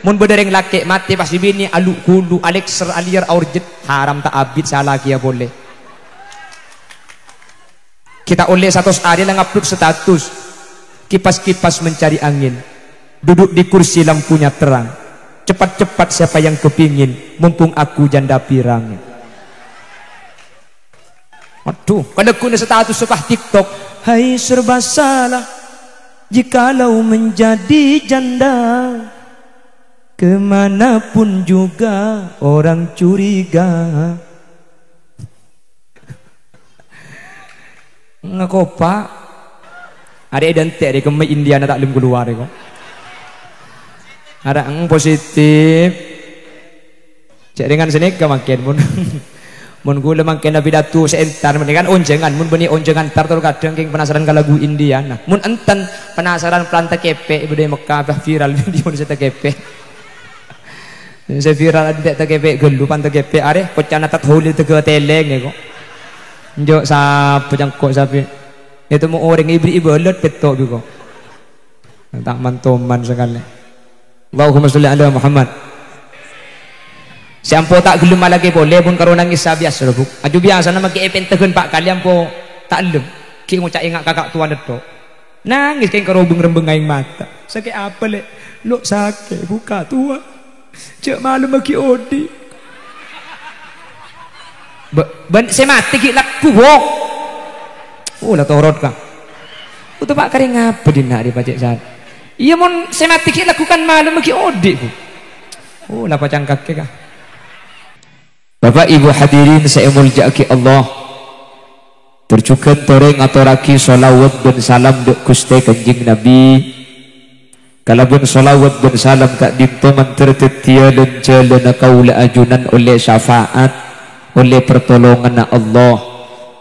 mun bedereng laki mati pasti bini alu hulu alexer alier aurjet haram tak abid salah kia boleh. Kita oleh satu hari lah ngupload status kipas-kipas mencari angin, duduk di kursi lampunya terang, cepat-cepat siapa yang kepingin, mumpung aku janda pirang. Aduh, kalau kuna status sepah TikTok, hai serba salah jikalau menjadi janda, kemanapun juga orang curiga. Ngakopa ada identik di kemai Indiana tak lem keluar kok. Ada positif. Cek dengan sini ke makin pun. Mun gula makin nabi datu seentar mendingan onjengan mun beni onjengan tar terus kadang king penasaran ke lagu Indiana. Mun enten penasaran planta kepe ibu dari Mekah viral video di kepe. Saya viral ada kepe gelu planta kepe are kocana tat holi tege teleng ni kok. Njok sapu jangkok sapi. Itu mau orang ibu-ibu alat petok juga. Tak mantoman sekali. Allahumma sholli ala Muhammad. Siampo tak gelem lagi boleh pun karo nangis biasa lho, Bu. Aju biasa nama ki epen tegen pak kalian po tak lem. Ki ngucak ingat kakak tua detok. Nangis kayak karo rembeng aing mata. Sakit apa lek? Lo sakit buka tua. Cek malam bagi odi. Ben saya mati ki laku wok. Oh lah torot kah. Utuh pak kering apa dina di pacek saat. Iya mon saya mati ki lakukan malam bagi odi, Bu. Oh lah pacang kakek kah. Bapak Ibu hadirin saya muljaki Allah. Tercukan toreng atau raki solawat dan salam dek kuste kanjing Nabi. Kalabun solawat dan salam kak dinto mantertetia dan celana kaula ajunan oleh syafaat, oleh pertolongan Allah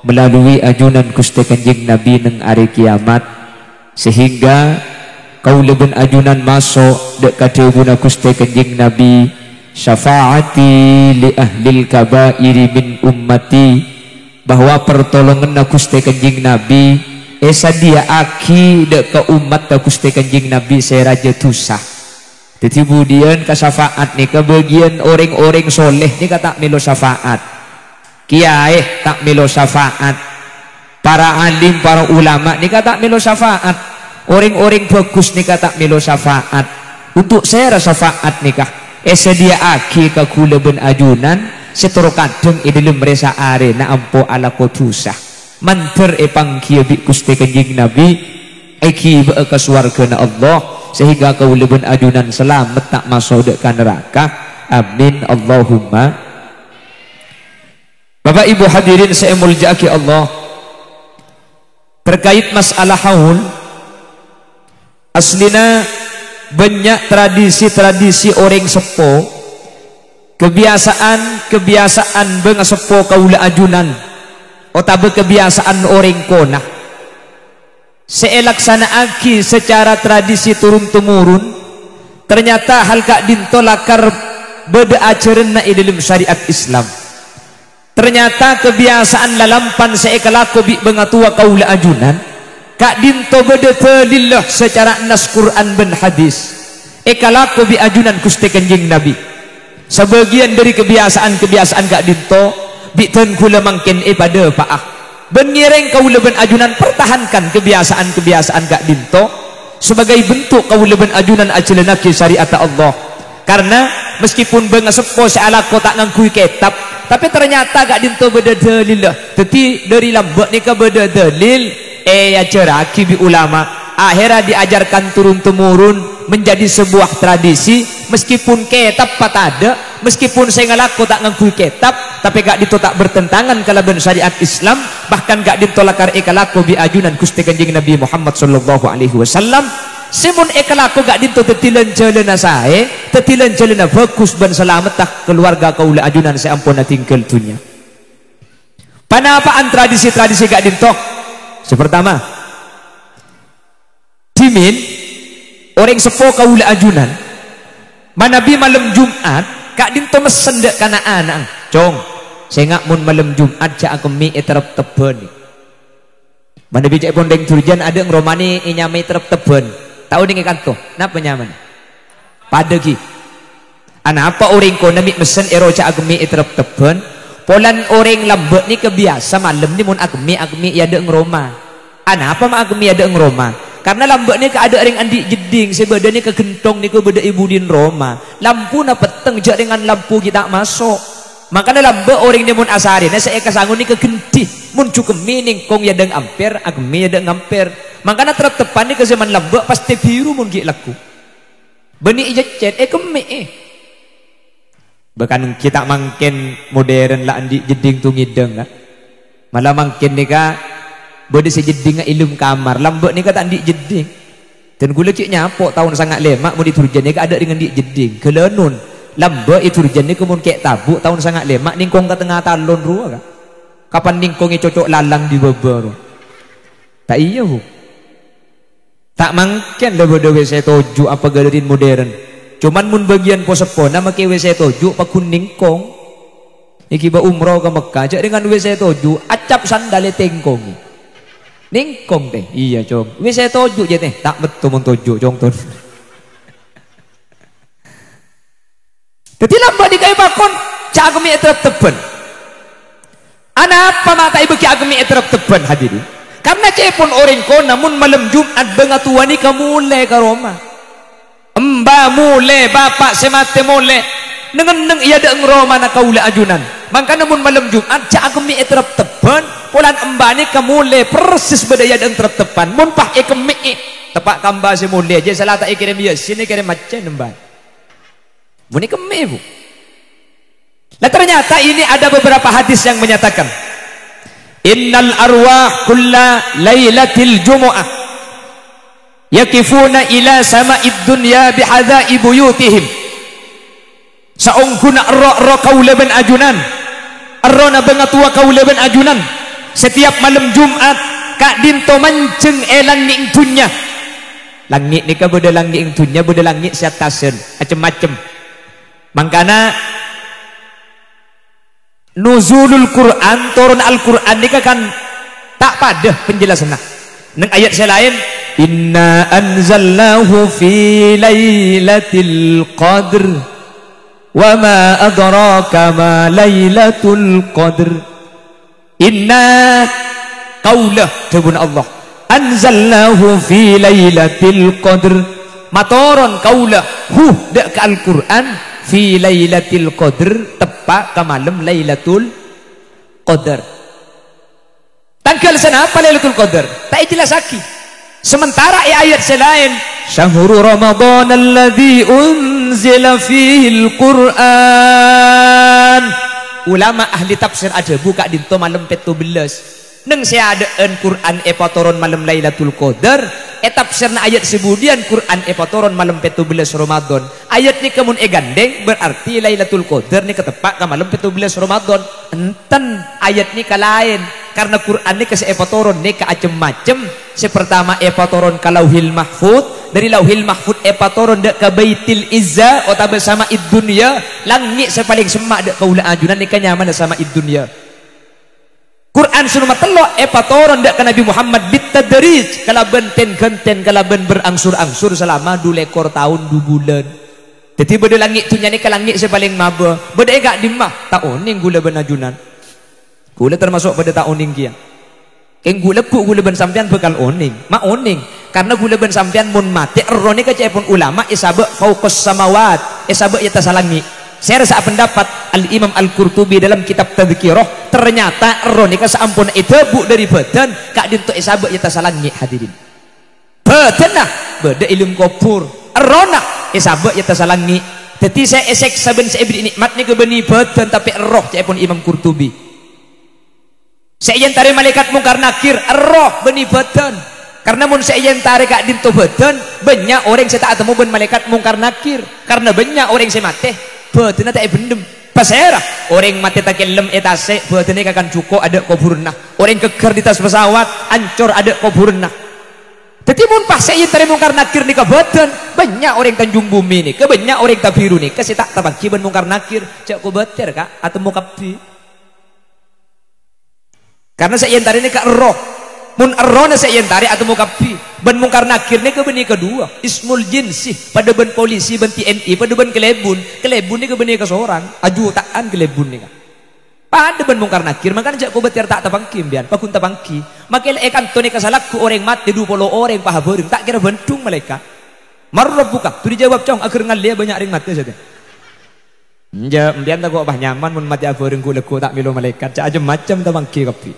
melalui ajunan kuste kanjing Nabi neng hari kiamat, sehingga kaula ben ajunan masuk dek kadebuna kuste kanjing Nabi. Syafaati li ahlil kabairi min ummati, bahwa pertolongan Gusti kanjing Nabi esa dia aki dek ke umat Gusti kanjing Nabi saya raja tusah. Jadi kemudian ke syafaat nih kebagian orang-orang soleh nih kata milo syafaat, kiai tak milo syafaat, para alim para ulama nih kata milo syafaat, orang-orang bagus nih kata milo syafaat. Untuk saya syafaat nikah sedia aki ka kula ben ajunan setoro kadeng dalam meresa are na ampo ala kotusah manter pangkia bi kuste kanjing Nabi eki ba ka swarga na Allah sehingga kula ben ajunan selamat tak masuk dek neraka. Amin Allahumma. Bapak Ibu hadirin saya muljaki Allah, terkait masalah haul aslina banyak tradisi-tradisi orang sepo, kebiasaan beng sepo kaula ajunan otabe kebiasaan orang konah seelaksanaaki secara tradisi turun temurun. Ternyata hal kak dinto lakar beda ajaran na dalam syariat Islam. Ternyata kebiasaan lalampan seekalaku bi bengatua kaula ajunan kak dinto beda telillah secara nas Quran ben hadis ekalaku bi ajunan kuste kanjing Nabi. Sebagian dari kebiasaan kak dinto bi ten kula mangken pada paah ben ngireng kaula ben ajunan pertahankan kebiasaan kak dinto sebagai bentuk kaula ben ajunan ajelenaki syariat Allah. Karena meskipun benga sepo sealako tak ngangkui kitab, tapi ternyata kak dinto beda dalillah. Teti dari lambak ni ka beda dalil ajaraki bi ulama akhirnya diajarkan turun temurun menjadi sebuah tradisi. Meskipun kitab patada, meskipun saya ngalaku tak ngangkui kitab, tapi gak dito tak bertentangan kalaban syariat Islam. Bahkan gak dito lakar ekalaku bi ajunan Gusti Kanjeng Nabi Muhammad sallallahu alaihi wasallam. Simun ekalaku gak dito tetilan jalana sae, tetilan jalana bagus ban selamat tak keluarga kaula ajunan saya ampun tinggal dunia. Panapaan tradisi-tradisi gak dito? Sepertama, dimin orang sepo kaula ajunan manabi malam Jumat kak dinto mesen dek kana anak cong saya ngak mun malam Jumat cak aku mi terap teben manabi cak pondeng turjan ada ngromani inyamai terap teben tahu dengan kanto napa nyaman padagi Anapa orang ko nami mesen eroca agmi itrep teben polan orang lambek ni kebiasa malam ni mun agmi ya ada ngroma. Anapa ma agmi ada ngroma? Karena lambek ni ke ada ring andi jeding sebeda ni ke gentong ni ke beda ibu din Roma. Lampu na peteng jak dengan lampu kita masuk. Makanya lambek orang ni mun asari na saya kasangun ni ke genti mun cukup mining kong ya deng ampere agmi ya deng ampere. Makanya terap tepan ni ke zaman lambek pasti biru mun ki laku. Beni ijecet kemi bahkan kita makin modern lah andi jeding tu ngideng kan malah makin ni ka bode si jeding ilum kamar lambek ni ka tak andi jeding dan gula cik nyapok tahun sangat lemak mau diturjan ni ka ada dengan di jeding kelenun lambek iturjan ni kemun kek tabuk tahun sangat lemak ningkong ke tengah talon rua kan kapan ningkongi cocok lalang di beber tak iya bu tak mungkin lah bode WC toju apa galerin modern. Cuman mun bagian posepona make WC toju pakun ningkong. Iki ba umroh ke Mekah jak dengan WC toju acap sandale tengkong. Ningkong teh. Iya, Cong. WC toju je teh. Tak betul mun toju, Cong ton. Dadi lamba di kai bakon cak agemi etrep teben. Ana apa mata ibu ki agemi etrep teben hadirin. Karena cepon orang ko namun malam Jumat bengatuani kamule ke Roma. Mbak mule bapak semate mule neng iya de Roma na kaula ajunan. Maka namun malam Jumat cak agemi etrep teben polan embani kamule persis bedaya de etrep tepan. Mun pah kemi tepak kamba semule aja salah tak kirim ya sini kirim macen mbak. Buni kemi bu. Nah ternyata ini ada beberapa hadis yang menyatakan innal arwah kulla lailatil jumu'ah yakifuna ila sama'id dunya bihadai buyutihim saungkuna arra kaula ben ajunan arrona bengatua kaula ben ajunan setiap malam Jumat kak dinto manceng langit dunya langit ni ka beda langit dunya beda langit siatasen macem-macem mangkana nuzulul Quran turun Al-Quran ni kan tak pada penjelasan nang ayat saya lain inna anzalnahu fi lailatul qadr wa ma adraka ma lailatul qadr inna qaulah tubun Allah anzalnahu fi lailatul qadr matoron qaulah dak Al-Quran fi lailatul qadr tepat ke malam lailatul qadar tanggal sana apa lailatul qadar tak jelas lagi sementara ayat selain syahrul ramadan alladzi unzila fihil quran ulama ahli tafsir ada buka dinto malam 17 neng saya ada Quran epatoron malam lailatul qadar tafsirna ayat sebudian Quran epatoron malam 17 Ramadan ayat ni kemun gandeng berarti lailatul qadar ni ketepak ke malam 17 Ramadan enten ayat ni kalain karena Quran ni kese epatoron ni keacem-macem sepertama epatoron ke lauhil mahfud dari lauhil mahfud epatoron dek ke baitil izza atau bersama id dunya langit sepaling semak dek kaula ajunan ni kanyaman sama id dunya Quran sunuma telok epatoron dak ke Nabi Muhammad bitadrij kalaben ten-genten kalaben berangsur-angsur selama 2 ekor tahun 2 bulan. Jadi beda langit tu nyani ke langit sepaling maba. Beda gak dimah tak oning gula benajunan. Gula termasuk pada tak oning kia. Keng gula ku gula ben sampean bekal oning. Mak oning karena gula ben sampean mun mati erone ka cepon ulama isabe fauqas samawat isabe ya tasalangi. Saya rasa pendapat Al-Imam Al-Qurtubi dalam kitab Tadhkirah ternyata ronika seampun itu bu dari badan kak dinto isabek ya tasalangi hadirin badan nah beda ilmu kubur rona isabek ya tasalangi jadi saya esek saben saya beri nikmat ni ke beni badan tapi roh saya pun Imam Qurtubi saya yang tarik malaikat mungkar nakir roh beni badan karena mun saya yang tarik kak dinto badan banyak orang saya tak ketemu ben malaikat mungkar nakir karena banyak orang saya mati badan tak bendem pasera orang mati tak lem etase badannya akan cukup ada kuburna orang keker di tas pesawat ancur ada kuburna jadi mun pas saya tarik mungkar nakir ni ke badan banyak orang Tanjung Bumi ni ke banyak orang Tabiru ni ke saya tak tabaki ben mungkar nakir cak ku bater kak atau mau kapi karena saya tarik ni ke roh mun arrona saya tarik atau mukapi ben mungkar nakir ni ke beni kedua ismul jinsi pada ben polisi ben TNI pada ben kelebun ni ke beni ke seorang aju takan kelebun ni kan pada ben mungkar nakir makanya jak ko betir tak tabangki bian pakun tabangki makel ekan to ni kasalakku orang mati 20 orang paha beureung tak kira bentung malaikat marrabbuka tu dijawab cong akhir ngalia banyak ring mati saja ja mbian tak kok bah nyaman mun mati beureung ku leku tak milu malaikat cak aja macam tabangki kapi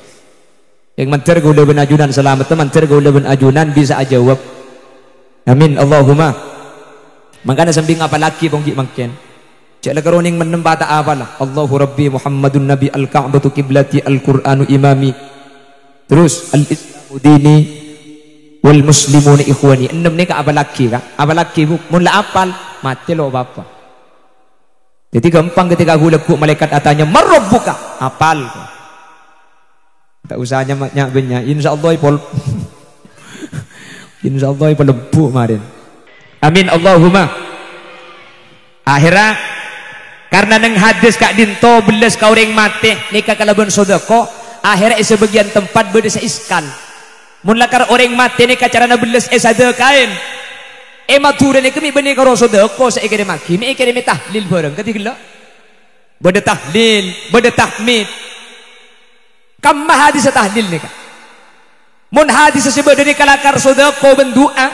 yang mantar gula ben ajunan selamat mantar gula ben ajunan bisa aja jawab amin Allahumma makanya sembing apa lagi pongki mangken cek la karoning menemba tak apalah Allahu Rabbi Muhammadun Nabi al-Ka'batu kiblati al-Qur'anu imami terus al-Islamu dini wal muslimuna ikhwani enam ni ka apa lagi bu mun la apal mati lo bapa jadi gampang ketika gula ku malaikat atanya marrabbuka apal tak usahnya banyak banyak insyaallah insyaallah lebu kemarin amin Allahumma akhirnya karena neng hadis kak dinto beles kau ring mati nikah kalabun sodako akhirnya sebagian tempat berdesa iskal mun lakar orang mati nikah carana beles sadakain mature ni kami benih karo sodako saikere maki mi ikere mi tahlil bareng ketika berde tahlil berde tahmid kamma hadis tahlil ni kan mun hadis sebeda ni kalakar sedekah bendua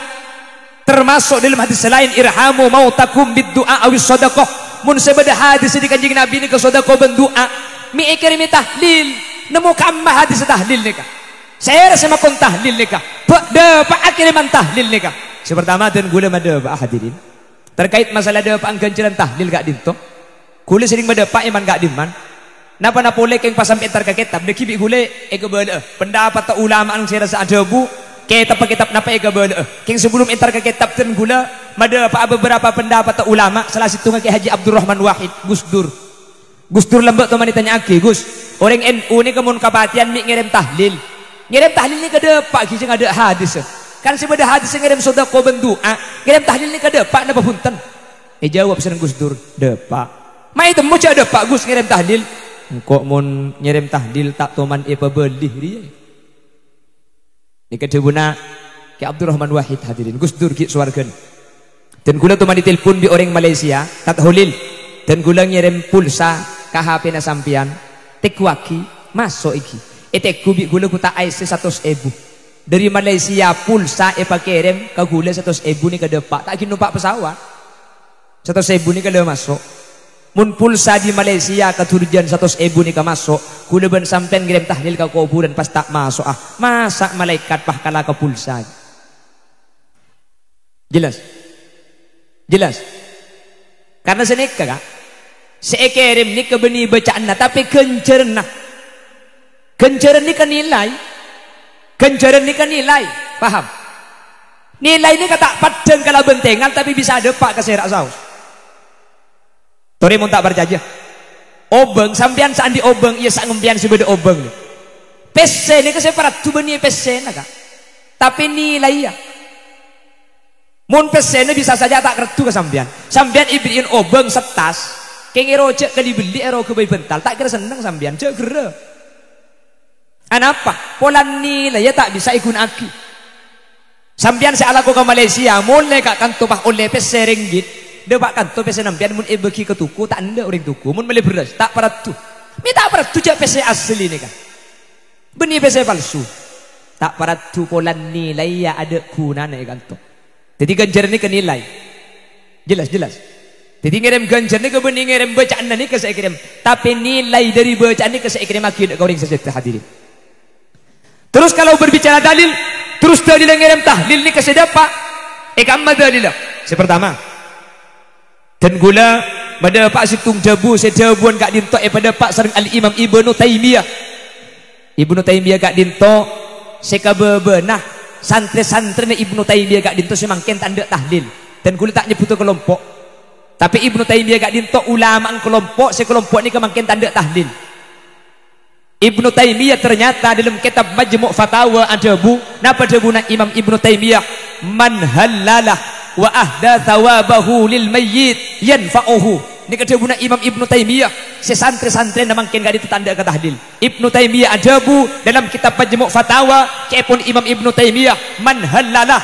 termasuk dalam hadis lain irhamu mautakum biddu'a awis sedekah mun sebeda hadis di kanjeng Nabi ni ke sedekah bendua mi ikir mi tahlil nemu kamma hadis tahlil ni kan saya rasa makon tahlil ni kan dapat akhir man tahlil ni kan sepertama dan gula mada pak hadirin terkait masalah dapat angganjaran tahlil gak dinto gula sering mada pak iman gak diman napa na boleh keng pasam entar ka kitab de kibi gule ega bala pendapat ta ulama ang saya rasa ada bu kitab napa ega bala keng sebelum entar ka kitab ten gula mada apa beberapa pendapat ta ulama salah situ ngake Haji Abdurrahman Wahid Gus Dur lembek to manitanya aki Gus orang NU ni kemun kapatian mi ngirim tahlil ni kada pak ki ada hadis kan sebeda hadis ngirim sedekah bendua ngirim tahlil ni kada pak napa punten jawab seneng Gus Dur depak mai temu ada pak Gus ngirim tahlil kok mun nyirim tahlil tak toman belih dia ni kedebuna ke Abdurrahman Wahid hadirin Gus Dur ki suargan dan gula toman ditelepon bi orang Malaysia tak tahlil dan gula ngirim pulsa ke HP na sampian tekwaki masuk iki teku bi gula ku tak IC 100.000 dari Malaysia pulsa pakirim ke gula 100.000 ni ke depak tak kinumpak pesawat 100.000 ni ke masuk mun pulsa di Malaysia ketujuan 100.000 ni ka masuk kula ben sampean ngirim tahlil ka kuburan pas tak masuk masa malaikat pah kala ka pulsa jelas karena seneka kak seekerem ni ke beni bacaan tapi kencerna ni kan nilai paham nilai ni kata padang kala bentengan tapi bisa ada pak keserak saus Tori mun tak berjajah obeng sampean sandi obeng iya sak ngempian sebeda obeng PC ni keseparat tu beni PC na kak tapi nilai ya mun PC ni bisa saja tak kertu ke sampean ibriin obeng setas kengero cek ke dibeli ero ke bayi bental tak kira seneng sampean cek kira anapa pola nilai ya tak bisa ikun aki sampean saya laku ke Malaysia mulai kak kan tupah oleh PC ringgit depak kantor PC nampian mun bagi ke tuku tak anda orang tuku mun beli beras tak parat tu mi tak parat tu cak PC asli ni kan benih PC palsu tak parat tu pola nilai ya ada kunana kantor jadi ganjar ni ke nilai jelas jadi ngirim ganjar ni ke benih ngirim bacaan ni ke saya kirim tapi nilai dari bacaan ni ke saya kirim akhir kau ring saja hadirin terus kalau berbicara dalil terus dalil yang ngirim tahlil ni ke saya dapat kamma dalil sepertama dan gula pada pak situng jabu sejabuan kak dinto pada pak sering al-imam Ibnu Taimiyah kak dinto sekabebenah santri-santri Ibnu Taimiyah kak dinto semangken tanda tahlil dan gula tak nyebut kelompok tapi Ibnu Taimiyah kak dinto ulama kelompok sekelompok ni kemangken tanda tahlil Ibnu Taimiyah ternyata dalam kitab Majmu' Fatawa ajabu napa jabuna Imam Ibnu Taimiyah man halalah wa ahda thawabahu lil mayyit yanfa'uhu Ini kedebuna Imam Ibnu Taimiyah. Sesantri-santri namangkin gak itu tanda ke tahlil. Ibnu Taimiyah ajabu dalam kitab Majmu' Fatawa. Kepun Imam Ibnu Taimiyah man halalah.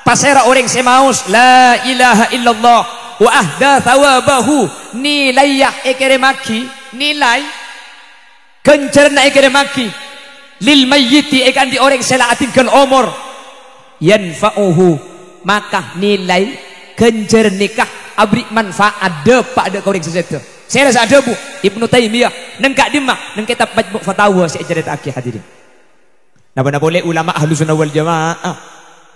Pasera orang semaus la ilaha illallah wa ahda thawabahu. Nilai ya ekeremaki. Nilai kencerna ekeremaki. Lil mayyiti ekan di orang selaatinkan umur. Yanfa'uhu. Maka nilai kencer nikah abri manfaat depak ada korek sesuatu. Saya rasa ada bu Ibnu Taimiyah nengkak dimah neng kitab Majmu' Fatawa saya cerita akhir hadirin. Napa boleh ulama Ahlus Sunnah wal Jamaah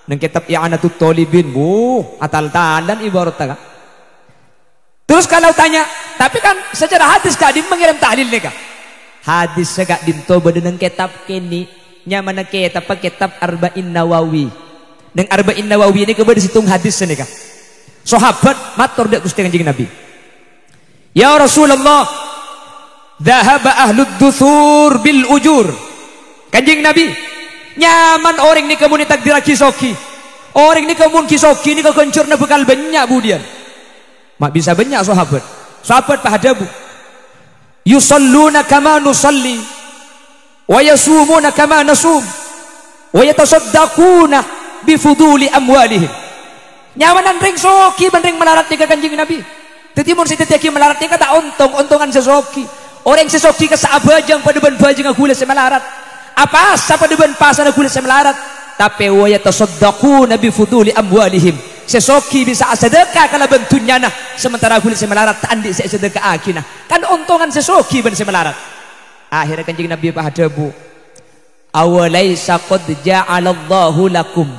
neng kitab I'anatut Thalibin bu atal-talan ibarat tak. Terus kalau tanya, tapi kan secara hadis kak dim mengirim tahlil nikah. Hadis segak dim toba neng kitab kini nyamana kitab Arba'in Nawawi. Neng Arba'in Nawawi ini kepada situng hadis nikah. Sahabat matur dak Gusti Kanjeng Nabi. Ya Rasulullah, dhahaba ahlud duthur bil ujur. Kanjeng Nabi, nyaman orang ni kamu ni takdir kisoki. Orang ni kamu kisoki ni kekencurna bekal banyak budian. Mak bisa banyak sahabat. Sahabat pahadabu. Yusalluna kama nusalli wa yasumuna kama nasum wa yatasaddaquna bifuduli amwalihim. Nyawanan ring soki bandring melarat nikah Kanjeng Nabi. Tetimun si tetiaki melarat nikah tak untungan sesoki. Orang sesoki ke saabajang pada ban bajang agula semelarat. Apa asa pada ban pasan agula semelarat. Tapi wa yatasaddaquna bi fuduli amwalihim. Sesoki bisa sedekah kalau bentunya nah. Sementara agula semelarat tandi saya sedekah akinah. Kan untungan sesoki ban semelarat. Akhirnya Kanjeng Nabi pahadabu. Awalaisa qad ja'alallahu lakum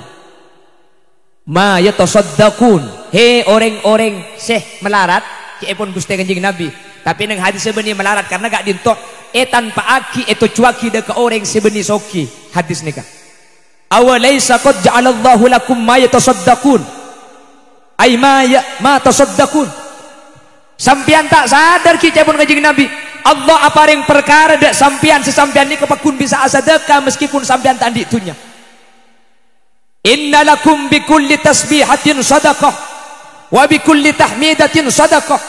ma yatasaddaqun. He orang-orang seh melarat kiepun Gusti Kanjeng Nabi. Tapi nang hadis sebeni melarat karena gak dintok tanpa aki itu cuaki deka orang sebeni soki hadis nikah. Awalaisa qad ja'alallahu lakum ma yatasaddaqun. Ai ma tasaddaqun. Sampian tak sadar kiepun Kanjeng Nabi. Allah apa ring perkara dak sampian sesampian ni kepakun bisa sedekah meskipun sampian tak ditunya. Inna lakum bikulli tasbihatin sadaqah wa bikulli tahmidatin sadaqah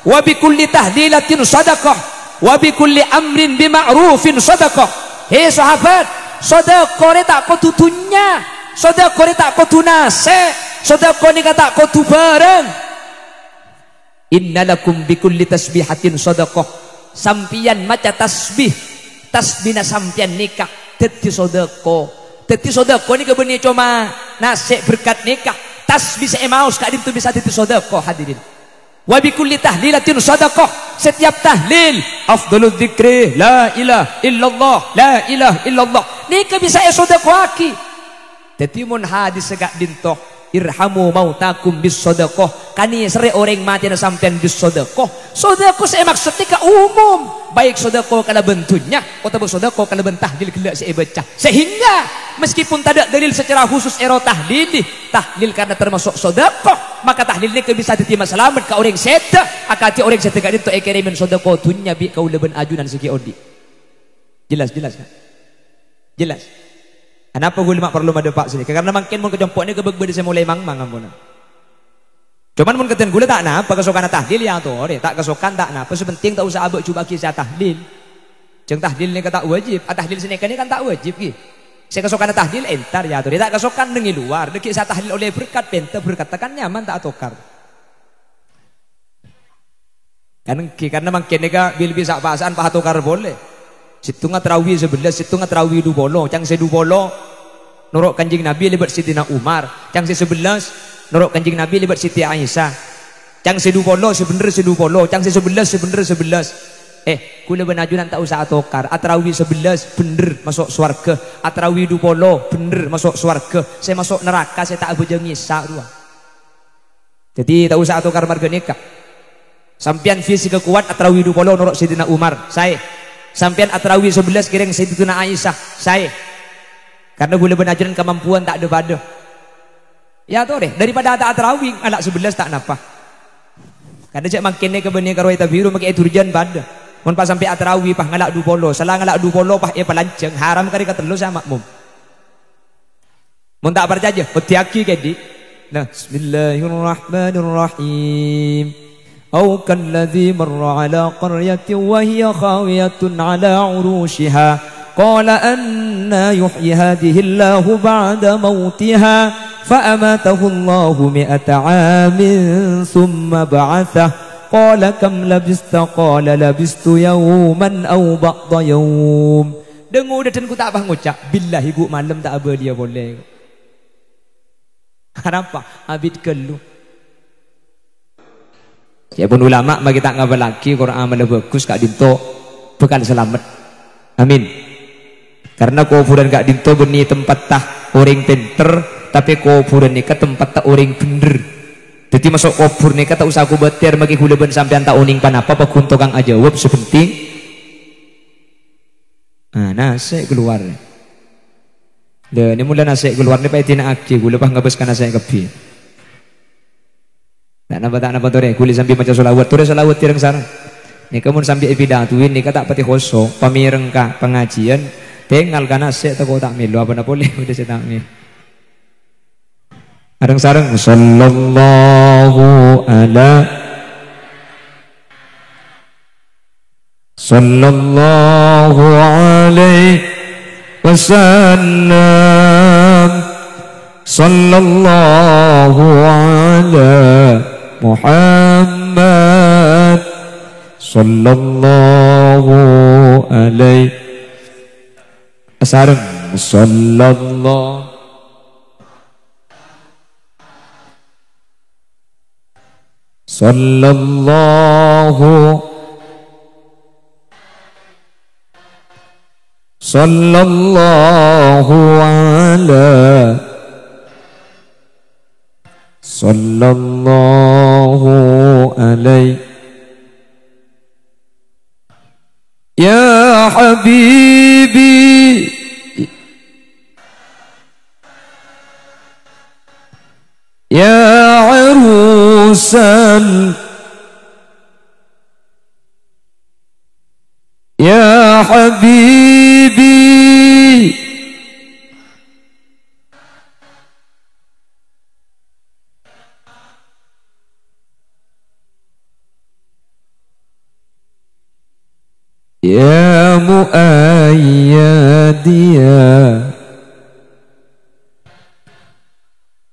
wa bikulli tahlilatin sadaqah wa bikulli amrin bima'rufin sadaqah. Hei sahabat, sedekah ni tak kau tutunya, sedekah ni tak kau tunase, sedekah ni tak kau tu bareng. Inna lakum bikulli tasbihatin sadaqah. Sampian maca tasbih, tasbihna sampian nikah dadi sedekah. Dadi sedekah ni kebeni cuma nasik berkat nikah. Tasbih seemaus kak itu bisa dadi sedekah hadirin. Wa bi kulli tahlilatin sedekah. Setiap tahlil afdhalul dzikri la ilaha illallah, la ilaha illallah. Nika bisa sedekah aki. Dadi mun hadis segak dintoh irhamu mautakum bis sedekah. Kani sere orang mati na sampean bis sedekah. Sedekah saya maksud nika umum. Baik sedekah kalau bentuknya atau sedekah kalau bentahlil kelak saya baca. Sehingga meskipun tidak dalil secara khusus tahlil karena termasuk sedekah, maka tahlil ini bisa diterima selamat ke orang sedekah. Akati orang sedekah itu ekerimen sedekah dunya bi kau leben ajunan segi odi. Jelas kan? Jelas. Kenapa gue lemak perlu ada pak sini? Karena makin mun kejompok ini kebeg saya mulai mang-mang ampun. Cuman mun keten gula tak napa kesokan tahlil ya tuh, tak kesokan tak napa sepenting tak usah abek coba kisah tahlil. Jeng tahlil ni kata wajib, tahlil sini kan tak wajib ki. Saya kesokan tahlil entar ya tuh, tak kesokan dengi luar, deki saya tahlil oleh berkat penta berkat kan nyaman tak atokar. Karena makin nega bil bisa pasaan paha tokar boleh. Situnga terawih 11, situnga terawih 20, cang se 20 nurut Kanjeng Nabi libat Sidina Umar, cang se 11 nurut Kanjeng Nabi libat Siti Aisyah, cang se 20 sebener se 20, cang se 11 sebener 11. Kula benajunan tak usah atokar. Atrawih 11 bener masuk swarga, atrawih 20 bener masuk swarga. Saya masuk neraka saya tak abojang ngisa dua. Jadi tak usah atokar marga nikah. Sampian fisik kuat atrawih 20 nurut Sidina Umar, saya. Sampian atrawih 11 kiring Sayyidatuna Aisyah, saya. Karena boleh benajunan kemampuan tak ada pada. Ya tuh deh, daripada tak atrawih anak 11 tak napa. Karena cak makinnya kebenih karwai tabiru makai turjan pada. Mun pas sampai atrawih pah ngalak 20, salah ngalak 20 pah palanceng haram kari katelu sama makmum. Mun tak percaya, hati-hati kedi. Nah, bismillahirrahmanirrahim. أو كالذي مر على قرية وهي خاوية على عروشها قال أنى يحيي هذه الله بعد موتها فأماته الله 100 عام ثم بعثه قال كم لبست قال لبست يوما أو بعض يوم. Dengar dan ku tak apa ngucap billahi ku malam tak apa dia boleh. Kenapa? Abid kelu. Siapun ulama bagi tak ngapa lagi Quran malah bagus kak dinto bekal selamat. Amin. Karena kuburan kak dinto beni tempat tah orang pinter tapi kuburan ni ke tempat tak orang bener. Jadi masuk kubur ni kata usah aku betir bagi hulaban sampean tak uning panapa pakunto kang ajawab sepenting. Nasi keluar. Dah ni mula nasi keluar ni pasti nak aki gula lepas ngabaskan nasi kepi. Tak nampak tu deh. Gula sambil macam solawat. Tu deh solawat tirang sarang. Ni kamu sambil epidatuin ni kata pati kosong. Pamireng ka pengajian. Tinggal kan nasi tak kau tak milu apa nak boleh udah saya tak milu. Arang sarang. Sallallahu ala. Sallallahu alaihi wasallam. Sallallahu ala Muhammad. Sallallahu alaihi wasallam. Sallallahu Sallallahu ala Sallallahu alaihi ya habibi ya arusan ya habibi ya muayyadiya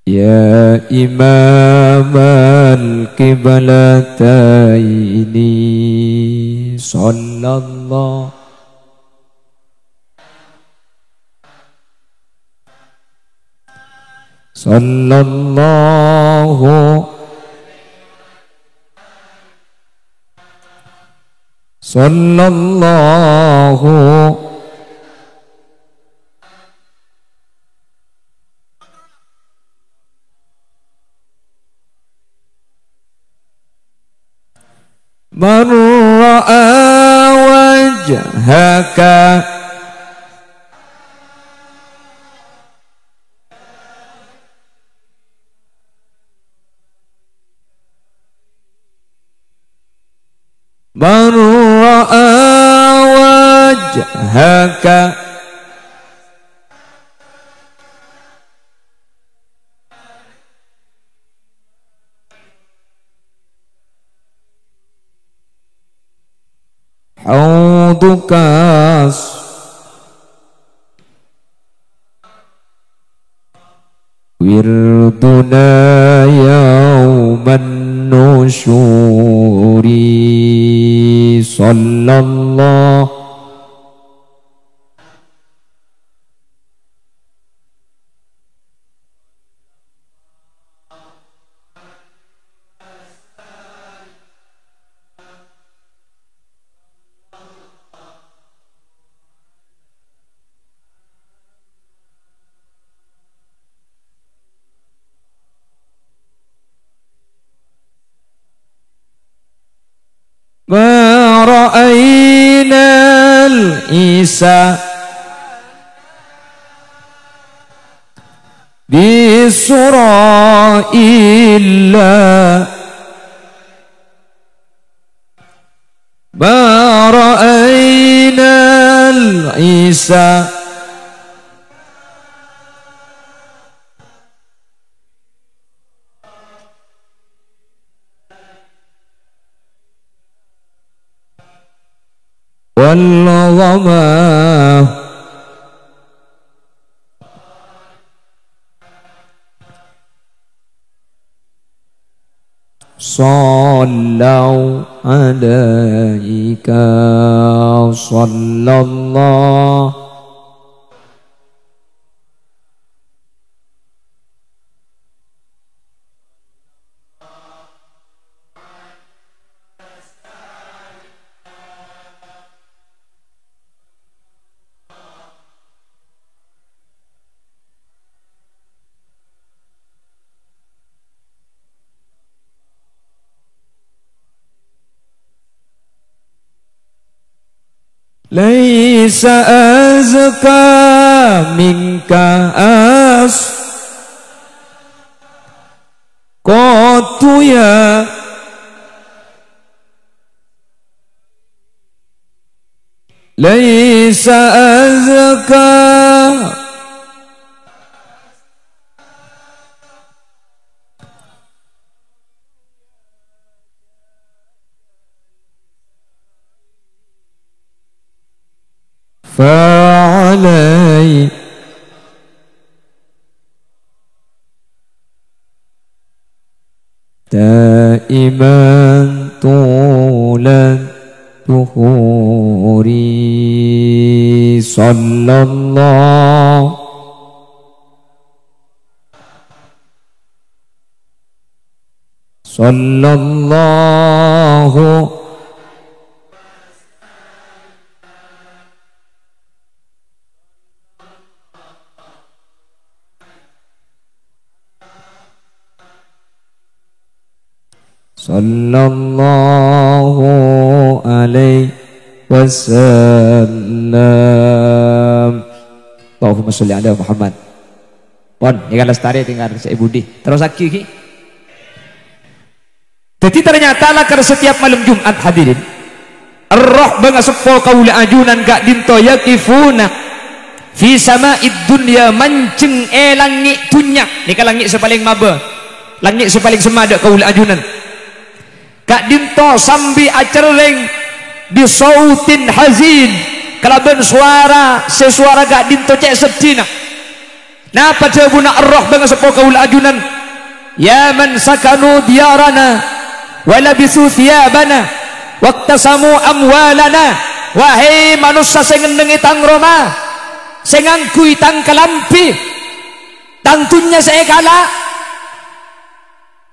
ya imam al-qiblataini sallallahu sallallahu sallallahu man ra'a wajhaka man ra'a wajhaka haudukas wirduna yauman nusyuri sallallahu ma ra'ainal isa bi sura'illah ma ra'ainal isa والغمام صلوا عليك صلى الله ليس أزكى منك قط يا ليس أزكى فعلي دائما طول الدهور صلى الله صلى الله sallallahu alaihi wasallam. Allahumma sholli ala Muhammad. Pon, tinggal lestari tinggal saya Budi. Terus lagi ki. Jadi ternyata lah karena setiap malam Jumat hadirin roh bangga sepo kaula ajunan gak dinto yakifuna fi sama'id dunya manceng langit dunya. Nika langit sepaling maba. Langit sepaling semada kaula ajunan. Kak dinto sambi acereng bisautin hazin kalaban suara sesuara kak dinto cek sedina napa jabuna arroh bangga sepo kaul ajunan ya man sakanu diyarana walabisu thiyabana waktasamu amwalana wahai manusia sing ngendengi tang Roma sing ngangkui tang kelampi tantunya saya kala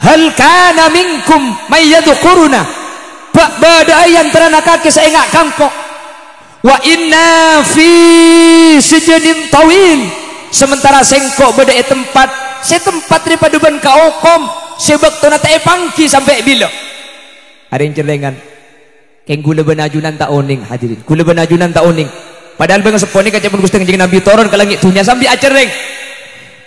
hal kana minkum mayyadkuruna bada yang terana kaki saya ngak kangkok wa inna fi sijadin tawil sementara sengkok beda tempat setempat daripada ban kaokom sebab tona tak pangki sampai bila hari yang celengan keng gula benajunan tak oning hadirin gula benajunan tak oning padahal bang seponi kaca pun gusteng jeung nabi turun ke langit dunia sambil acereng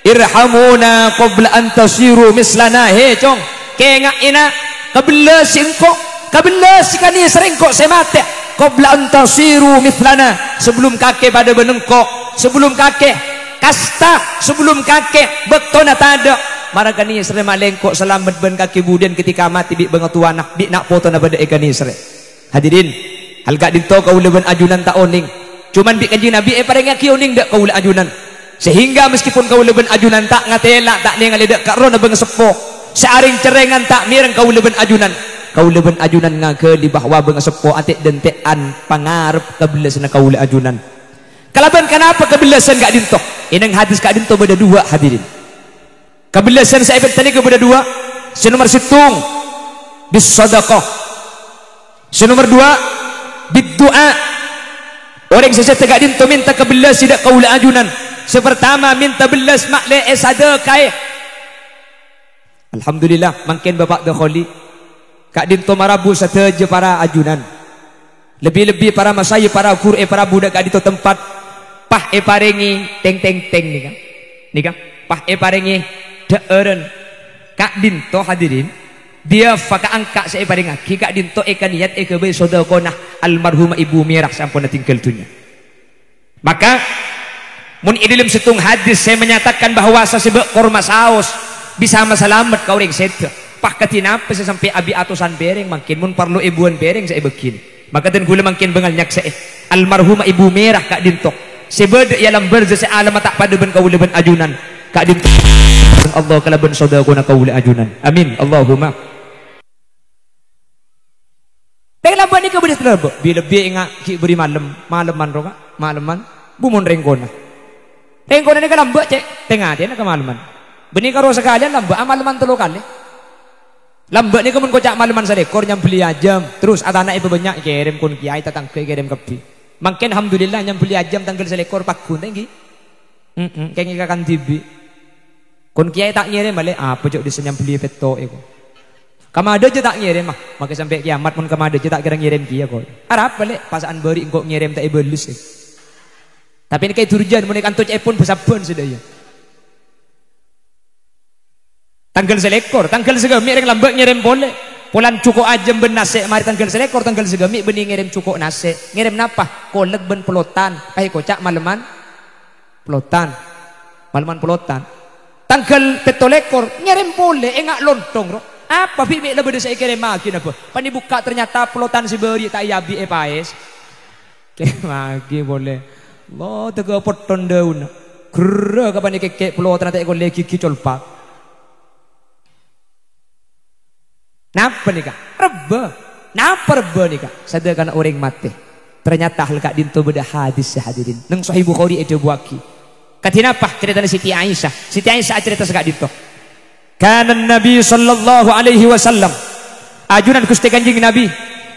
irhamuna qabla an tasiru mislana he cong kengak ina kabla singko kabla sikani serengkok semate qabla an tasiru mislana sebelum kakek pada benengkok sebelum kakek kasta sebelum kakek bektona tada marakani sere malengkok selamat ben kaki budian ketika mati bi bangatu anak bi nak foto na pada ekani sere hadirin hal gak dinto kaula ben ajunan tak oning cuman bi kanjeng nabi pareng ki oning dak kaula ajunan sehingga meskipun kau leben ajunan tak ngatela tak ningali dak karona bang sepo searing cerengan tak mireng kau leben ajunan ngake di bahwa bang sepo atik dentean pangarep kebelasan kau le ajunan kalaban kenapa kebelasan gak dintok inang hadis gak dintok beda dua hadirin kebelasan saya tadi ke beda dua senomor situng bis sedekah senomor dua bid doa orang sesat gak dintok minta kebelas tidak kau le ajunan sepertama minta belas makle sadaqah alhamdulillah makin bapak dakholi kak dinto marabu sateja para ajunan lebih-lebih para masaya para qur'e para budak kak dinto tempat pah parengi teng teng teng nika pah parengi deeren kak dinto hadirin dia faka angka saya paring aki kak dinto eka niat eka be sedekah almarhumah ibu Mirah sampun tinggal dunia maka mun dalam situng hadis saya menyatakan bahwa sesebek korma saos bisa masalamat kau ring set pah katina apa saya sampai abi atusan bereng makin mun perlu ibuan bereng saya begini maka dan gula makin bengal nyak almarhumah ibu merah kak dintok sebeda yalam berza se alam tak pada ben kaula ben ajunan kak dintok Allah kala ben sodagona kaula ajunan amin Allahumma tengah lambat ni ke bedes terlebak bila ingat ki beri malaman roka malaman bumun rengkona ni ke lambat cek tengah dia nak ke malaman benih karo sekalian lambat malaman telu kali lambat ni kemun kocak malaman sadekor nyam beli ajam terus ada anak ibu banyak kirim kun kiai tatang kirim kepi makin alhamdulillah nyam beli ajam tanggal selekor pakun tinggi kayak ngikakan tibi kun kiai tak ngirim balik apa cok disenyam beli peto eko kamada je tak ngirim mah maka sampai kiamat pun kamada je tak kira ngirim kia kok harap balik pasaan beri engkau ngirim tak ibelus tapi ini kayak turjan mun kantor pun besaban sudah ya tanggal selekor tanggal segami yang lambat ngirim boleh pulan cukup ajem ben nase mari tanggal selekor tanggal segami benih ngirim cukup nase ngirim napa kolek ben pelotan kocak malaman pelotan tanggal petolekor ngirim boleh enggak lontong roh apa bibik lebih saya kirim makin apa pani buka ternyata pelotan siberi tak yabi paes lagi boleh lo tega poton daun gerah kapan kekek pelotan tak ikut lagi colpak napa nih kak? Napa reba nih kak? Sadakan orang mati. Ternyata hal kak dinto beda hadis hadirin. Neng Sahih Bukhari ada buaki. Katina apa? Cerita Siti Aisyah. Siti Aisyah cerita sekak dinto. Kana Nabi sallallahu alaihi wasallam. Ajunan Gusti Kanjeng Nabi.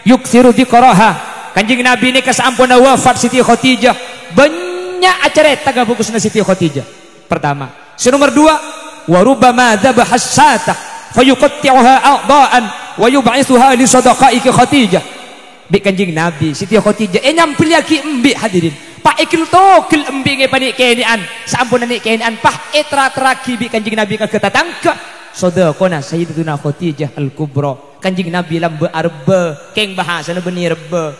Yukthiru diqraha. Kanjeng Nabi ini kesampuna wafat Siti Khadijah. Banyak acara taga fokusna Siti Khadijah. Pertama. Nomor dua. Warubama dzabah as-satah. Fayuqatti'uha a'dha'an wa yub'ithuha li sadaqaiki Khadijah bi Kanjeng Nabi Siti Khadijah nyampil lagi embi hadirin pak ikil tokil embi nge panik kenian sampun nik kenian pah etra teraki bi Kanjeng Nabi ka ketatangka sadaqana sayyidatuna Khadijah al-kubra Kanjeng Nabi lambe arba keng bahasa benih reba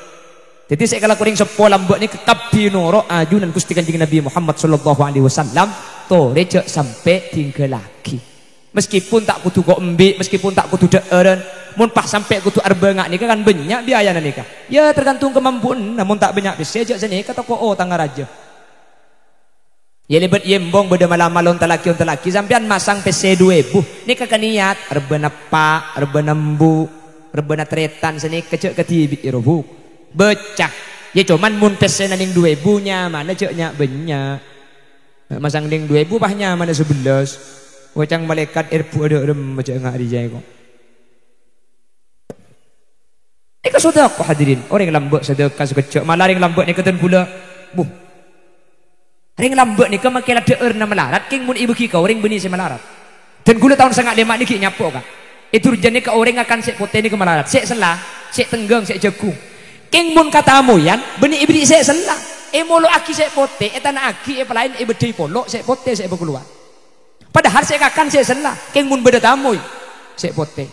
jadi saya kalau kuring sepo lambe ni kekap dinoro ajunan Gusti Kanjeng Nabi Muhammad sallallahu alaihi wasallam to recek sampai tinggal lagi meskipun tak kudu kok embi meskipun tak kudu deeren mun pas sampai kudu arba ngak nikah kan banyak biaya nikah ya tergantung kemampuan namun tak banyak bisa aja sini kata ko oh tangga raja ya lebet yembong beda malam malon talaki sampean masang PC 2000 nikah kan niat arba napa arba nembu arba na tretan sini kecek ketibi irobu becak ya cuman mun PC naning 2000 nya mana ceknya banyak masang ding 2000 pahnya mana 11 wacang malaikat irpu ada macam ngak dijai kok. Ini sedekah hadirin. Orang lambak sedekah sekecil. Malah orang lambak ni keten pula. Orang lambak ni ke makilah deer na melarat. King mun ibu kika orang beni saya melarat. Dan gula tahun sangat lemak ni ki nyapok kan. Itu rujane ke orang akan sek pote ni ke melarat. Sek selah, sek tenggang, sek jagung. King mun kata amoyan beni ibri sek selah. Molo aki sek pote, etana aki pelain ibedei polok sek pote sek berkeluar. Padahal saya akan saya selah, keng mun beda tamuy, saya pote.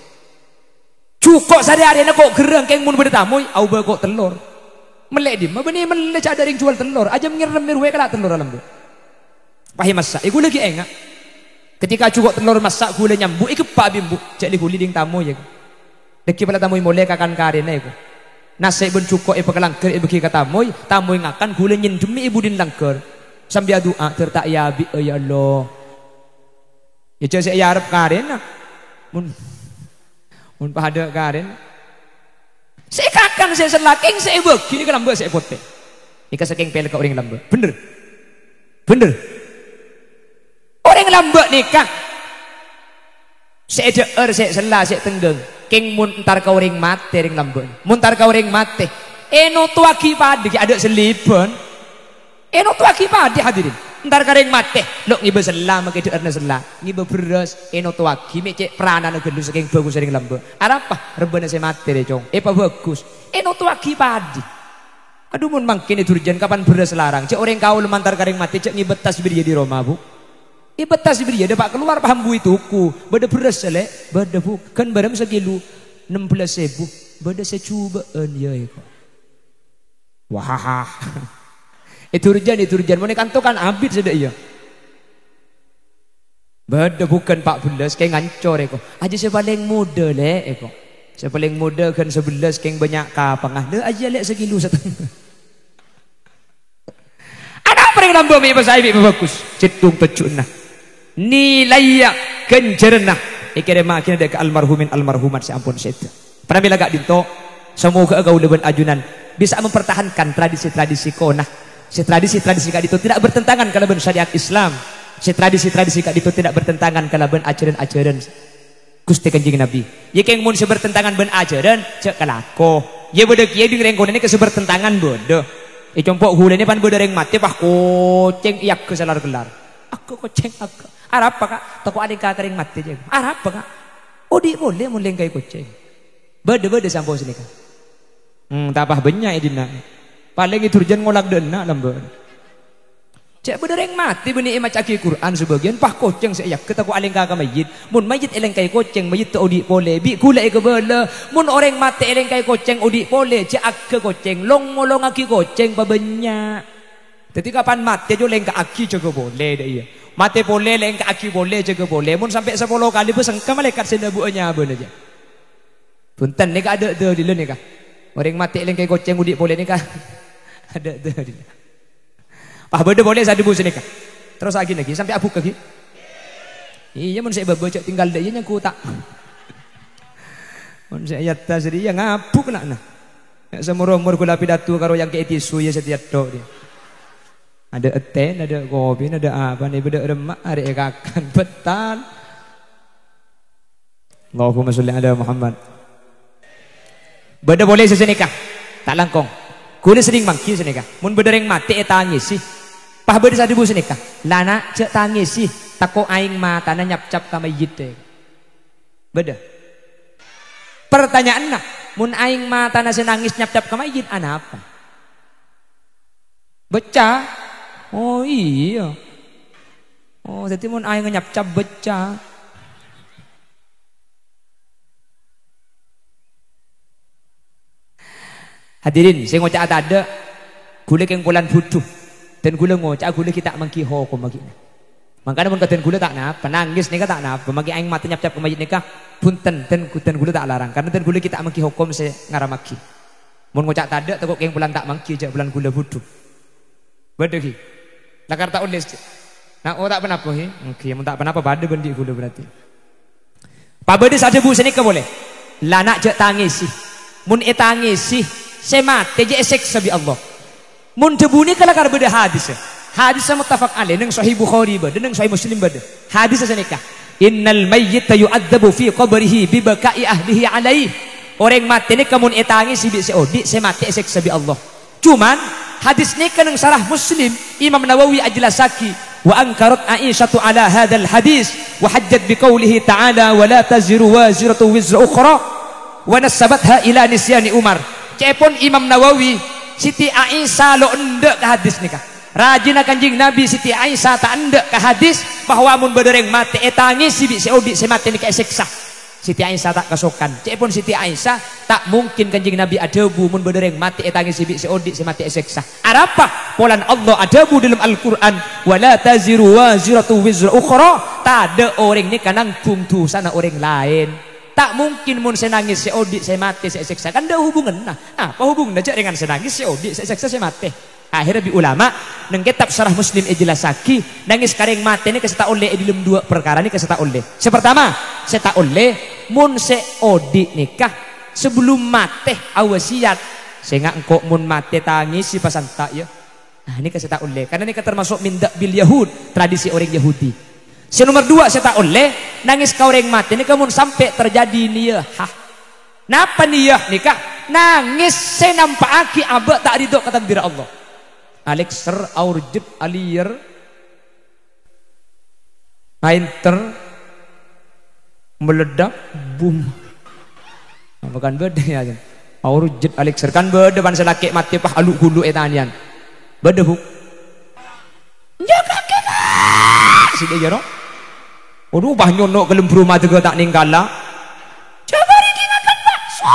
Cukup sehari-hari nak kok gerang keng mun beda tamuy, au kok telur. Melek di, benih melek ada yang jual telur, aja ngirim mirwe kala telur alam tu. Pahih masak, iku lagi enggak. Ketika cukup telur masak, gula nyambu, iku pak bimbu, cek di guli ding tamu ya. Deki pada tamuy molek akan karena iku. Nasi pun cukup ibu kelangker ibu kita tamuy ngakan gula nyendemi ibu din langker. Sambil doa tertak ya bi ya Allah. Ya cek saya harap karen nak, mun pada karen, saya kakang saya selaking saya begini kan lambat saya pote, ini saking pelek orang lambat, bener, orang lambat nikah, saya deer saya selah saya tenggang, keng mun ntar kau orang mate orang lambat, mun ntar kau orang mate, eno tuaki padi ada selipan, eno tuaki padi hadirin. Ntar kareng mate lo ngibe selah make deerna selah ngibe beras eno tuaki mecek peranan gelu saking bagus sering lambe arapa rebana se mate deh cong pa bagus eno tuaki padi aduh mun mangkene durjan kapan beras larang cek orang kau lemantar kareng mate cek ngibet tas beri di Roma bu ibet tas beri ada pak keluar paham bui tuku beda beras sele beda bu kan barang sekilu 16.000 beda secubaan ya eko wah itu urjan mau kantokan abid sudah iya beda bukan 14 kayak ngancor eko aja sebaling muda le eko Sepaling muda kan 11 keng banyak kapang ada aja lihat segilu setengah. Ada apa yang nambah mi bahasa ibu bagus. Cetung pecunah. Nilai kencerna. Ikere makin ada ke almarhumin almarhumat seampun setu. Pernah bila gak dinto semoga kau leben ajunan bisa mempertahankan tradisi-tradisi konah. Si tradisi-tradisi kak itu tidak bertentangan kalau ben syariat Islam. Si tradisi-tradisi kak itu tidak bertentangan kalau ben ajaran-ajaran Gusti Kanjeng Nabi. Ye keng mun sebertentangan ben ajaran cek kalako. Ye beda kieu di rengkon ini kesebertentangan bodoh. Compok hulene pan beda reng mati pah koceng iyak ke salar gelar. Aku koceng aku. Arab apa kak? Toko adik kak reng mati je. Arab apa kak? Odi boleh mun lengkai koceng. Beda-beda sampo sini kak. Tapah banyak edina. Paling itu urjan ngolak dena lamban. Cek bedereng mati benih emak caki Quran sebagian pah koceng saya ketaku aling kaka mayit. Mun mayit eleng kai koceng mayit tu odi pole bi kula ke bela. Mun orang mati eleng kai koceng odi pole cek ak koceng long molong aki koceng babenya. Jadi kapan mati jo leng ka aki jaga boleh dah iya. Mati pole leng ka aki boleh jaga boleh. Mun sampai 10 kali pesengka malaikat sendabuanya beun aja. Punten ni ka ada di le ni ka. Orang mati eleng kai koceng odi pole ni ka. Ada di. Pah beda boleh saya debu sini kah? Terus lagi sampai abu lagi. Iya mun saya baca tinggal dia nya ku tak. Mun saya yatta sedi yang abu kena nah. Nek semur-umur kula pidato karo yang ke tisu ya setiap tok dia. Ada eten, ada kopi, ada apa nih beda remak arek kakan betal. Allahumma sholli ala Muhammad. Beda boleh sesenikah? Tak langkong. Kula sering mangki senikah. Mun bedereng mati tangis sih. Pah beda sadibu senikah. Lana cek tangis sih. Tako aing matana nyap-cap ka mayit teh. Beda. Pertanyaan nak, mun aing matana senangis nyap-cap ka mayit ana apa? Beca. Oh iya. Oh jadi mun aing nyap-cap beca. Hadirin, saya ngocak ada gula keng bulan butuh dan gula ngocak gula kita mangki hukum magi. Makanya mun katen gula tak napa, nangis nika tak napa, magi aing mati nyap-nyap ke mayit nika punten ten gula tak larang karena ten gula kita mangki hukum se ngaramaki. Mun ngocak ada tekok keng bulan tak mangki jak bulan gula butuh. Badegi. Lakar tak ulis. Nah, oh tak penapa he? Okey, mun tak penapa bade bendi gula berarti. Pa bade sadebu senika boleh. Lah nak jak tangis sih. Mun tangis sih semate je esek sabi Allah. Mun tebuni kala kar beda hadis. Hadis muttafaq alaih nang sahih Bukhari bade nang sahih Muslim bade. Hadis senikah. Innal mayyita yu'adzabu fi qabrihi bi baka'i ahlihi alaihi. Orang mati ni kamun tangis si odi semate esek sabi Allah. Cuman hadis ni kan sarah Muslim Imam Nawawi ajlasaki wa ankarat Aisyatu ala hadzal hadis wa hajjat bi qoulihi ta'ala wa la taziru waziratu wizra ukhra wa nasabatha ila nisyani Umar. Cepon Imam Nawawi Siti Aisyah lo endek ke hadis nikah. Rajin Kanjeng Nabi Siti Aisyah tak endek ke hadis bahwa mun bedereng mati tangis si odi semate nikah seksa. Siti Aisyah tak kasokan. Cepon Siti Aisyah tak mungkin Kanjeng Nabi adabu mun bedereng mati tangis si odi semate seksa. Arapa polan Allah adabu dalam Al-Qur'an wala taziru waziratu wizra ukhra. Tak ada orang ni kanang pungtu sana orang lain. Tak mungkin mun senangis se odi se mati se seksa kan ada hubungan nah. Apa hubungannya dengan senangis se odi se seksa se mati? Akhirnya bi ulama nang kitab Syarah Muslim jelasaki nangis kareng mati ni keseta oleh dilem dua perkara ni keseta oleh. Sepertama, seta oleh mun se odi nikah sebelum mati awasiat. Sehingga engkau mun mati tangis si pasanta ya. Nah ini keseta oleh karena ini termasuk mindak bil Yahud, tradisi orang Yahudi. Nomor 2 saya tak oleh nangis kau orang mati ini kamu sampai terjadi niyah. Napa niyah nikah? Nangis saya nampak aki abak tak ridho kata takdir Allah. Alexer aurjib aliyer ainter meledak boom. Bukan beda ya. Aurjib Alexer kan beda ban selaki mati pah alu hulu etanian. Beda huk. Jaga kita. Sida jaro. Aduh bah nyonok ke lembur rumah juga tak ninggala. Coba riki makan bakso.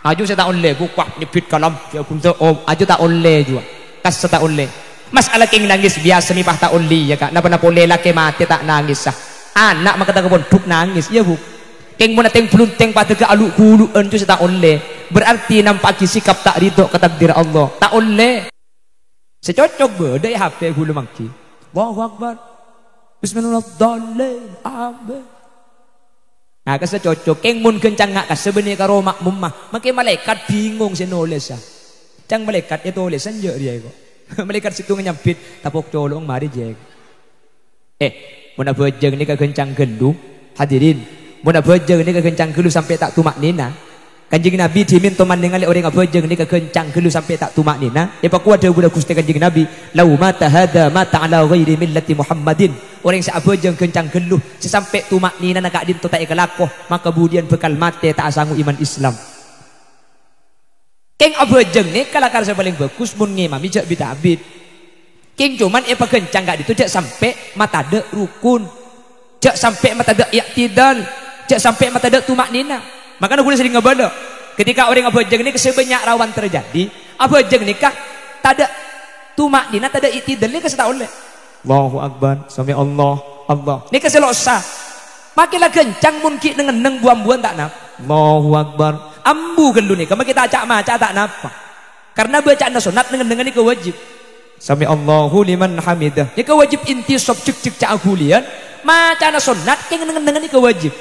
Aju saya tak oleh buka nyepit kalam ya kunto aju tak oleh juga. Kas tak oleh. Masalah king nangis biasa ni pah tak oleh ya kak. Napa boleh laki mati tak nangis sah. Anak maka tak kebon duk nangis ya bu. Keng mun teng pelunteng pada ke alu kuluan tu tak oleh. Berarti nampak sikap tak ridho ke takdir Allah. Tak oleh. Secocok beda ya HP hulu mangki. Allahu Akbar. Bismillahirrahmanirrahim. Amin. Nah, kasa cocok keng mun kencang ngak kasa benih karo makmum mah. Makai malaikat bingung senoles ah. Cang malaikat itu oleh sanje dia kok. Malaikat situ nyampit tapok colong mari jeg. Mun abojeng ni kencang gelu hadirin. Mun abojeng ni kencang gelu sampai tak tumak nina. Kanjeng Nabi diminta mandeng oleh orang abojeng ni kencang gelu sampai tak tumak nina. Ya paku ada budak Gusti Kanjeng Nabi, lau mata hada mata ala ghairi millati Muhammadin. Orang si abojeng kencang gelu sampai tumak nina nak din to tak ikalakoh, maka kemudian bekal mate tak asangu iman Islam. Keng abojeng ni kalakar saya paling bagus mun ngimami jak bitabid. Keng cuman kencang gak ditu jak sampai mata de rukun. Jak sampai mata de iktidal, jak sampai mata de tumak nina. Makanya aku sering ngebada. Ketika orang abojeng ni kesebanyak rawan terjadi, abojeng nikah tak ada tumak nina, tak ada iktidal ni keseta oleh. Allahu Akbar, sami Allah, Allah. Ni keselosa. Makilah kencang mungkin neng buam-buam tak nap. Allahu Akbar. Ambu gelu ni, kama kita acak maca tak napa. Karena bacaan sunat dengan ni kewajib. Sami Allahu liman hamidah. Ni kewajib intisab cek-cek cak agulian. Maca sunat keng dengan ni kewajib.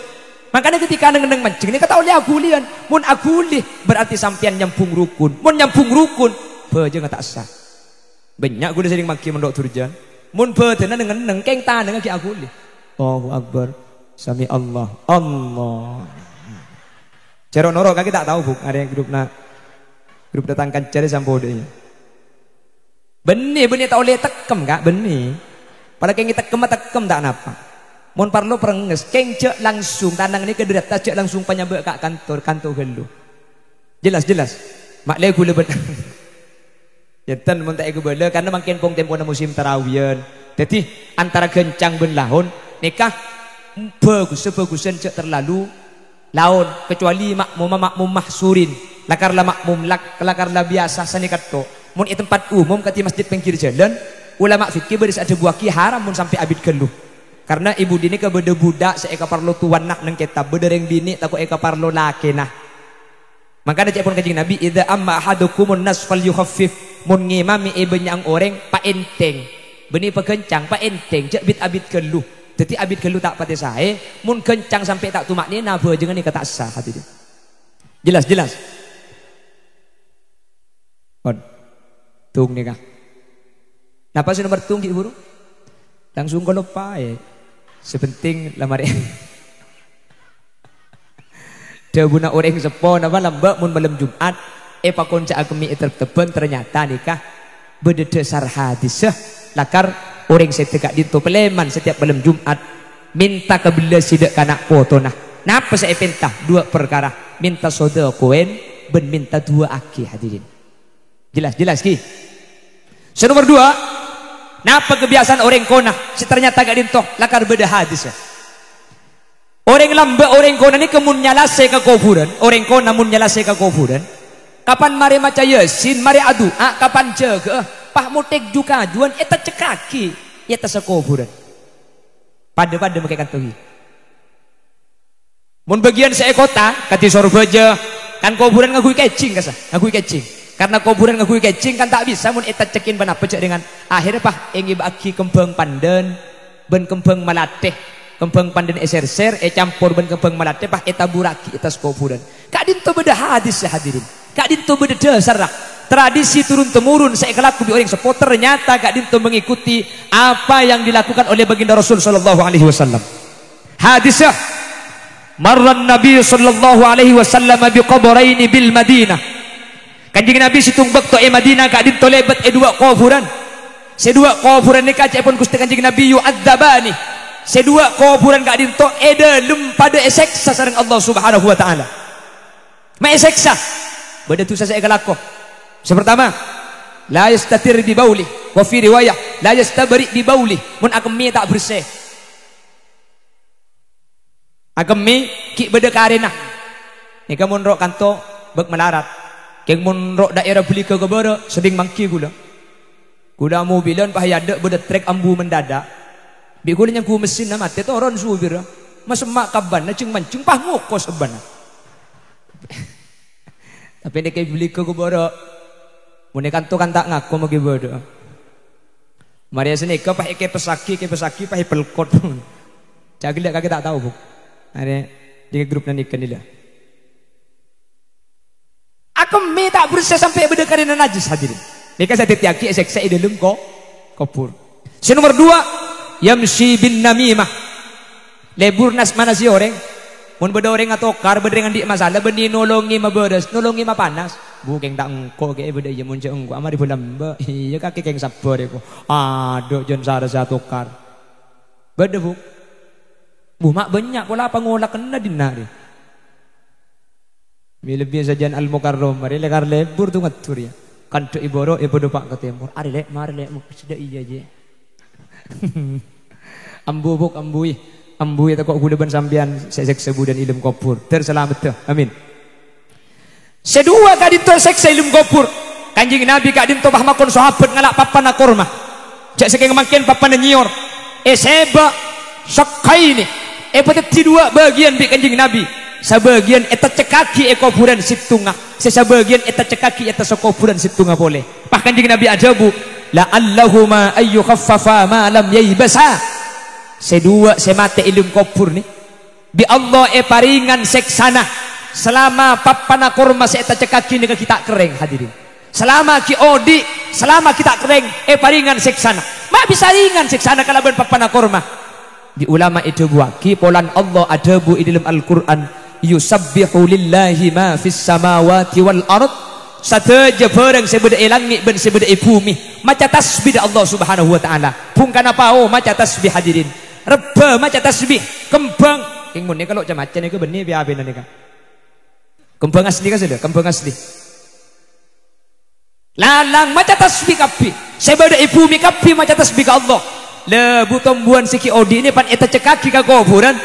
Makanya ketika neng mancing ni kata oleh agulian. Mun agulih berarti sampian nyampung rukun. Mun nyampung rukun, beje tak sah. Banyak guna sering maki mendok turjan. Mun betena neng keng ta neng ki agulih. Allahu Akbar. Sami Allah, Allah. Cara norok kaki tak tahu buk. Ada yang grup datangkan cari sampode. Benih tak oleh tekem kak benih. Pada keng tekem tak napa. Mon parlo perenges keng cek langsung tandang ni kederat cek langsung penyabek kak kantor gelu. Jelas. Mak le gula ben. Jantan mun tak bela karena makin pong tempo musim tarawiyan. Jadi antara gencang ben lahun nikah bagusan cek terlalu laun kecuali makmum mahsurin lakarlah makmum lakarlah biasa sanikat to. Mun i tempat umum kati masjid pinggir jalan ulama fikih beris ada buaki haram mun sampai abid geluh. Karena ibu dini ke beda budak seeka parlo tuan nak neng kitab bedereng bini takut eka parlo laki nah. Maka ada cepon Kanjeng Nabi idza amma ahadukumun nas falyukhaffif mun ngimami ibenya ang orang pa enteng. Beni pekencang pa enteng cek bit abid geluh. Jadi abid geluh tak pati sae mun kencang sampai tak tumak ni nah bejengan ni kata sah hati dia. Jelas. Tung ni kah? Napa sih nomor tung ibu? Langsung kalau pae. Sepenting lamar. Dia guna orang sepo napa lambak mun malam Jumat pakon cak agemi terteben ternyata nikah berdasar hadis lakar orang setegak dinto peleman setiap malam Jumat minta kebelah sidak kanak foto nah. Napa saya pentah dua perkara minta sodakoen ben minta dua aki hadirin. Jelas ki. Nomor dua, napa kebiasaan orang kona? Ternyata gak dintoh, lakar beda hadis ya. Orang lamba, orang kona ni kemun nyalase ke kuburan. Orang kona mun nyalase ke kuburan. Kapan mari maca yasin, mari adu, kapan jaga, pah mutek juga juan, eta cekaki, eta sekuburan. Pada makai kantohi. Mun bagian saya kota, kati sorbeja, kan kuburan ngagui kecing kasa, ngagui kecing. Karena kuburan ngagui kecing kan tak bisa mun eta cekin ban apa cek dengan akhirnya pah ingi baki kembang pandan ben kembang malateh kembang pandan eser-ser campur ben kembang malateh pah eta buraki eta kuburan kak dinto beda hadis ya hadirin kak dinto beda dasar tradisi turun temurun saya kelaku di orang sepo ternyata kak dinto mengikuti apa yang dilakukan oleh baginda Rasul sallallahu alaihi wasallam. Hadisnya marran Nabi sallallahu alaihi wasallam bi qabraini bil Madinah. Kanjeng Nabi situng bekto Madinah kak dinto lebet dua kuburan. Sedua kuburan ni kacek pun Gusti Kanjeng Nabi yu'adzabani. Sedua kuburan kak dinto delem pada eseksa sareng Allah Subhanahu wa taala. Ma eseksa. Beda tu saya galako. Sepertama, la yastatir bi bauli wa fi riwayah la yastabri bi bauli. Mun agemi tak bersih. Agemi ki beda karena. Nika mun rok kanto bek melarat. Keng mun rok daerah beli ke gebara seding mangki gula. Gula mobilan pah yada beda trek ambu mendadak. Bi gula yang ku mesin nama te toron subir. Mas mak kaban na ceng mancung pah ngoko sebana. Tapi ini kayak beli ke bodoh. Mune kanto kan tak ngaku magi bodoh. Maria sini ke pah ke pesaki pah pelkot. Cagi lihat kaki tak tahu bu. Ada di grup nanti kan dia. Aku tak berusaha sampai berdekatan dengan najis hadirin. Mereka saya tetiaki seksa dalam kopur. Nomor 2, yamshi bin namimah. Lebur nas mana si orang? Mun beda orang atau kar beda dengan di masalah beni nolongi maberes, nolongi ma panas. Bukan tak engko ke beda ya mun engko amari bulamba. Iya kaki keng sabar iku. Aduh jon sare satu kar. Beda bu. Bu mak banyak pola apa ngolak kena dinari. Lebih sajian al-mukarram mari lekar lebur tu ngatur ya. Kan tu iboro ibodo pak ke timur. Ari lek mari lek mu sudah iya je. Ambu buk ambui. Ambu ya kok gula ban sambian sesek sebu dan ilmu kopur. Terselamat tu. Amin. Sedua kadin tu seksa ilmu kopur. Kanjing Nabi kadin tu bah makon sahabat ngalak papan akorma. Jak sekeng makin papan nyior. Seba sakai ni. Petet dua bagian bi kanjing Nabi. Sebagian eta cekaki ekoburan situngah. Sebagian eta cekaki eta sokoburan situngah boleh. Pak kanjing Nabi ajabu. La'allahuma ayyu khaffafa ma lam yaybasa. Sedua semate ilmu kopur ni. Bi Allah paringan seksana. Selama papana korma eta cekaki ni kita kering hadirin. Selama ki odi, selama kita kering paringan seksana. Ma bisa ringan seksana kalaban papana korma. Di ulama itu buaki polan Allah ada bu di dalam Al-Qur'an yusabbihu lillahi ma fis samawati wal ard sateja barang sebeda langit ben sebeda bumi maca tasbih Allah Subhanahu wa taala pungkan apa maca tasbih hadirin reba maca tasbih kembang king mun kalau macam ni ke benih biar benar ni kan kembang asli kan sudah kembang asli lalang maca tasbih kapi sebeda bumi kapi maca tasbih ke Allah lebu tombuan siki odi ini pan eta cekaki ka kuburan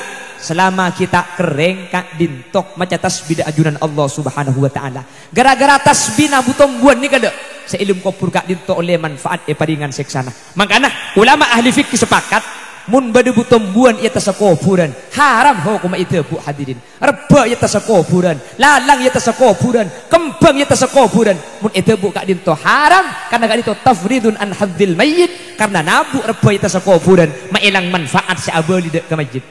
selama kita kering kak dintok maca tasbih ajunan Allah Subhanahu wa taala gara-gara tasbih na butombuan ni kada seilum kubur kak dintok oleh manfaat paringan seksana makana ulama ahli fikih sepakat mun bade butombuan ieu tasa kuburan haram hukum itu bu hadirin reba ieu tasa kuburan lalang ieu tasa kuburan kembang ieu tasa kuburan mun itu bu kak dintok haram karena kak dintok tafridun an hadzil mayyit karena nabu reba ieu tasa kuburan mailang manfaat saabali dek ke masjid.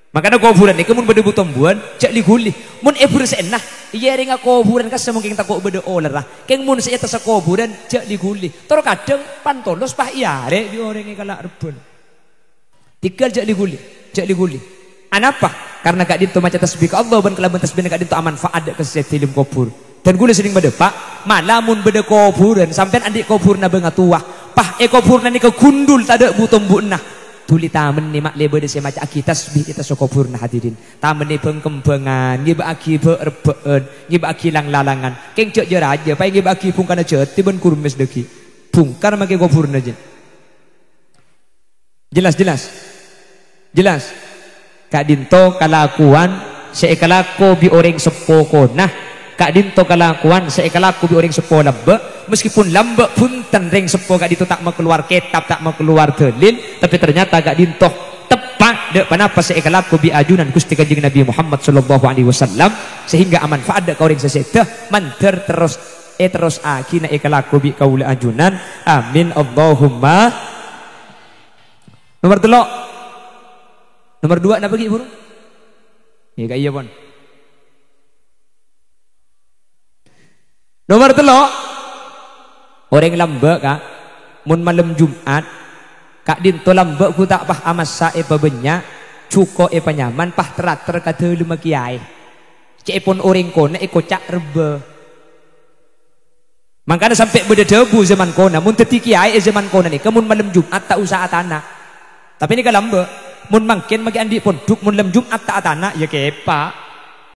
Makanya kuburan ni kemun beda butombuan cak liguli mun ebur senah iya ringa kuburan kas semungkin takut beda olerah keng mun saya tasa kuburan cak liguli toro kadang pantolos pah iare di orang yang kalak rebon tinggal cak liguli anapa karena kak dinto maca tasbih ke Allah ban kelaban tasbih kak dinto aman faat ke setilim kubur dan gula sering beda pak malamun beda kuburan sampai adik kubur na benga tuah pah kubur na ni ke gundul tada butombuan nah tuli tamen ni mak lebe de semaca aki tasbih kita sokopurna hadirin tamen ni pengkembangan ngiba aki berebeen ngiba aki lang-lalangan keng cek je raja pai ngiba aki pungkana ceti ben kurmes deki pungkar make kopurna je jelas kak dinto kalakuan seekalako bi orang sepoko nah kak dinto kalakuan seekalaku bi orang sepo lambe meskipun lambe pun tenreng sepo kak dinto tak mau keluar kitab tak mau keluar dalil tapi ternyata kak dinto tepat dek panapa seekalaku bi ajunan Gusti Kanjeng Nabi Muhammad sallallahu alaihi wasallam sehingga aman faad ka orang seseda manter terus akina ekalaku bi kaula ajunan amin Allahumma. Nomor 2 napa ki burung ya kak iya pon. Nomor 3 orang lambe kak mun malam Jumat kak dinto lambe ku tak pah amasa benya cuko panyaman pah terater kata lima kiai cepon orang kona kocak rebe makanya sampai beda debu zaman kona mun teti kiai zaman kona ni kemun malam Jumat tak usah atana tapi ini kalau lambe mun mangkin magi andi ponduk mun malam Jumat tak atana ya kepa